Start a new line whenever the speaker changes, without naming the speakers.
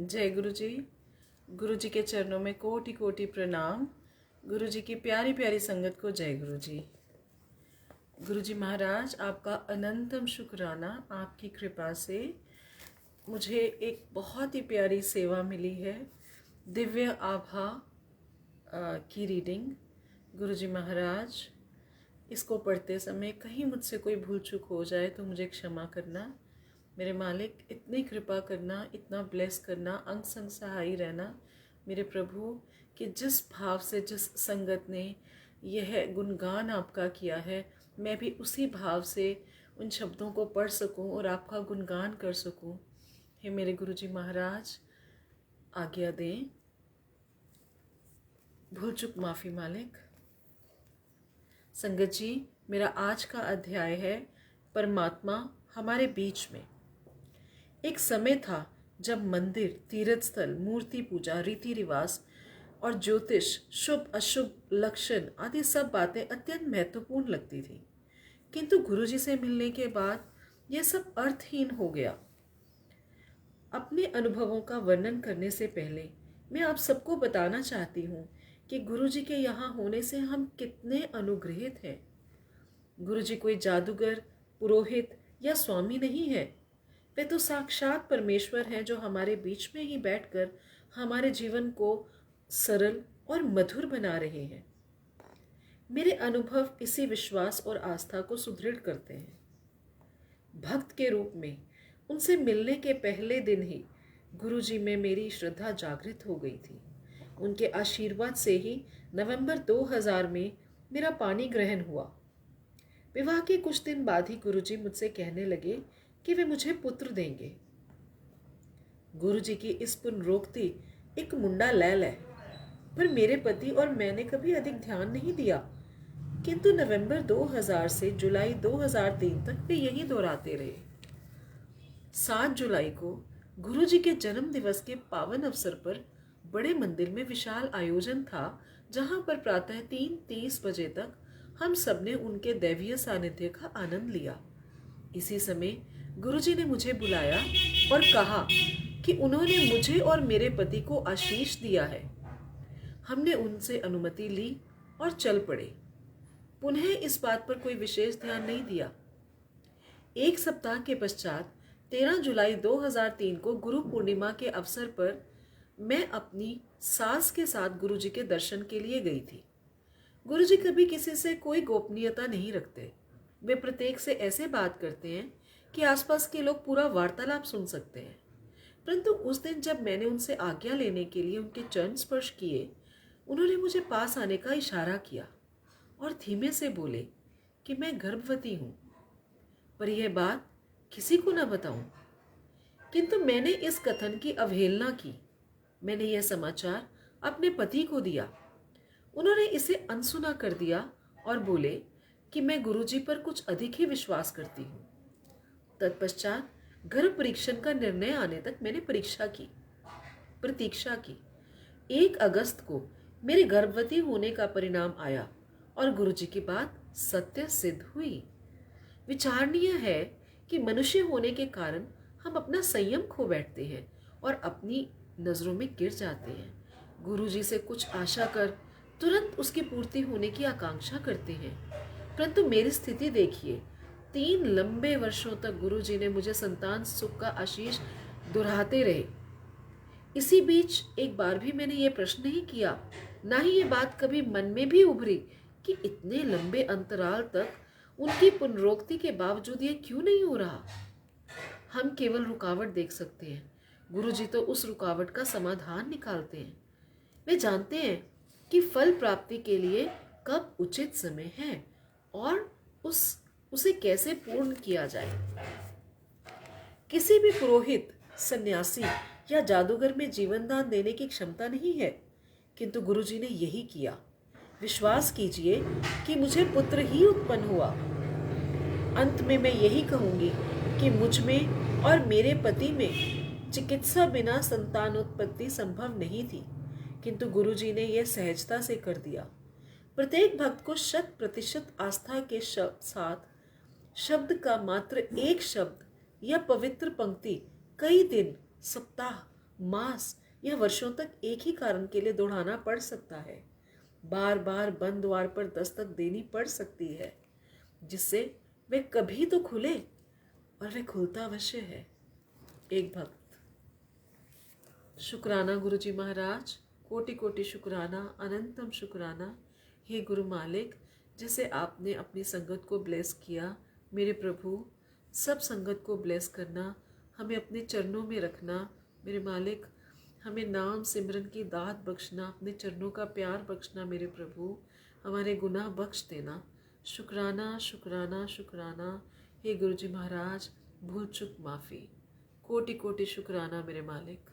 जय गुरु जी। गुरु जी के चरणों में कोटि कोटि प्रणाम। गुरु जी की प्यारी प्यारी संगत को जय गुरु जी। गुरु जी महाराज, आपका अनंतम शुक्राना। आपकी कृपा से मुझे एक बहुत ही प्यारी सेवा मिली है, दिव्य आभा की रीडिंग। गुरु जी महाराज, इसको पढ़ते समय कहीं मुझसे कोई भूल चूक हो जाए तो मुझे क्षमा करना। मेरे मालिक, इतनी कृपा करना, इतना ब्लेस करना, अंग संग सहाय रहना मेरे प्रभु, कि जिस भाव से जिस संगत ने यह गुणगान आपका किया है, मैं भी उसी भाव से उन शब्दों को पढ़ सकूं और आपका गुणगान कर सकूं। हे मेरे गुरु जी महाराज, आज्ञा दें। भूल चूक माफ़ी मालिक। संगत जी, मेरा आज का अध्याय है परमात्मा हमारे बीच में। एक समय था जब मंदिर, तीर्थ स्थल, मूर्ति पूजा, रीति रिवाज और ज्योतिष, शुभ अशुभ लक्षण आदि सब बातें अत्यंत महत्वपूर्ण लगती थी। किंतु गुरुजी से मिलने के बाद यह सब अर्थहीन हो गया। अपने अनुभवों का वर्णन करने से पहले मैं आप सबको बताना चाहती हूँ कि गुरुजी के यहाँ होने से हम कितने अनुग्रहित हैं। गुरुजी कोई जादूगर, पुरोहित या स्वामी नहीं है। वे तो साक्षात परमेश्वर हैं, जो हमारे बीच में ही बैठकर हमारे जीवन को सरल और मधुर बना रहे हैं। मेरे अनुभव इसी विश्वास और आस्था को सुदृढ़ करते हैं। भक्त के रूप में उनसे मिलने के पहले दिन ही गुरुजी में मेरी श्रद्धा जागृत हो गई थी। उनके आशीर्वाद से ही नवंबर 2000 में मेरा पानी ग्रहण हुआ। विवाह के कुछ दिन बाद ही गुरुजी मुझसे कहने लगे कि वे मुझे पुत्र देंगे। गुरुजी की इस पुनरोक्ति एक मुंडा लैल है, पर मेरे पति और मैंने कभी अधिक ध्यान नहीं दिया। किंतु नवंबर 2000 से जुलाई 2003 तक वे यही दोहराते रहे। 7 जुलाई को गुरुजी के जन्म दिवस के पावन अवसर पर बड़े मंदिर में विशाल आयोजन था, जहां पर प्रातः 3:30 बजे तक हम सबने उनके दैवीय सानिध्य का आनंद लिया। इसी समय गुरुजी ने मुझे बुलाया और कहा कि उन्होंने मुझे और मेरे पति को आशीष दिया है। हमने उनसे अनुमति ली और चल पड़े। पुनः इस बात पर कोई विशेष ध्यान नहीं दिया। एक सप्ताह के पश्चात 13 जुलाई 2003 को गुरु पूर्णिमा के अवसर पर मैं अपनी सास के साथ गुरुजी के दर्शन के लिए गई थी। गुरुजी कभी किसी से कोई गोपनीयता नहीं रखते। वे प्रत्येक से ऐसे बात करते हैं कि आसपास के लोग पूरा वार्तालाप सुन सकते हैं। परंतु उस दिन जब मैंने उनसे आज्ञा लेने के लिए उनके चरण स्पर्श किए, उन्होंने मुझे पास आने का इशारा किया और धीमे से बोले कि मैं गर्भवती हूँ, पर यह बात किसी को न बताऊं। किंतु मैंने इस कथन की अवहेलना की। मैंने यह समाचार अपने पति को दिया। उन्होंने इसे अनसुना कर दिया और बोले कि मैं गुरुजी पर कुछ अधिक ही विश्वास करती हूँ। तत्पश्चात गर्भ परीक्षण का निर्णय आने तक मैंने प्रतीक्षा की। 1 अगस्त को मेरे गर्भवती होने का परिणाम आया और गुरुजी की बात सत्य सिद्ध हुई। विचारणीय है कि मनुष्य होने के कारण हम अपना संयम खो बैठते हैं और अपनी नजरों में गिर जाते हैं। गुरुजी से कुछ आशा कर तुरंत उसकी पूर्ति होने की आकांक्षा करते हैं। परंतु मेरी स्थिति देखिए, 3 लंबे वर्षों तक गुरुजी ने मुझे संतान सुख का आशीष दोहराते रहे। इसी बीच एक बार भी मैंने ये प्रश्न नहीं किया, ना ही ये बात कभी मन में भी उभरी कि इतने लंबे अंतराल तक उनकी पुनरोक्ति के बावजूद ये क्यों नहीं हो रहा। हम केवल रुकावट देख सकते हैं, गुरुजी तो उस रुकावट का समाधान निकालते हैं। वे जानते हैं कि फल प्राप्ति के लिए कब उचित समय है और उसे कैसे पूर्ण किया जाए। किसी भी पुरोहित, सन्यासी या जादूगर में जीवन दान देने की क्षमता नहीं है, किंतु गुरुजी ने यही किया। विश्वास कीजिए कि मुझे पुत्र ही उत्पन्न हुआ। अंत में मैं यही कहूंगी कि मुझ में और मेरे पति में चिकित्सा बिना संतानोत्पत्ति संभव नहीं थी, किंतु गुरुजी ने यह सहजता से कर दिया। प्रत्येक भक्त को 100% आस्था के साथ शब्द का मात्र एक शब्द या पवित्र पंक्ति कई दिन, सप्ताह, मास यह वर्षों तक एक ही कारण के लिए दोहराना पड़ सकता है, बार बार बंद द्वार पर दस्तक देनी पड़ सकती है, जिससे वे कभी तो खुले, और वे खुलता अवश्य है। एक भक्त। शुक्राना गुरुजी महाराज, कोटि कोटि शुक्राना, अनंतम शुक्राना। हे गुरु मालिक, जैसे आपने अपनी संगत को ब्लेस किया, मेरे प्रभु सब संगत को ब्लेस करना, हमें अपने चरणों में रखना। मेरे मालिक, हमें नाम सिमरन की दात बख्शना, अपने चरणों का प्यार बख्शना। मेरे प्रभु, हमारे गुनाह बख्श देना। शुक्राना शुक्राना शुक्राना। हे गुरुजी महाराज, भूल चूक माफ़ी। कोटि कोटि शुक्राना मेरे मालिक।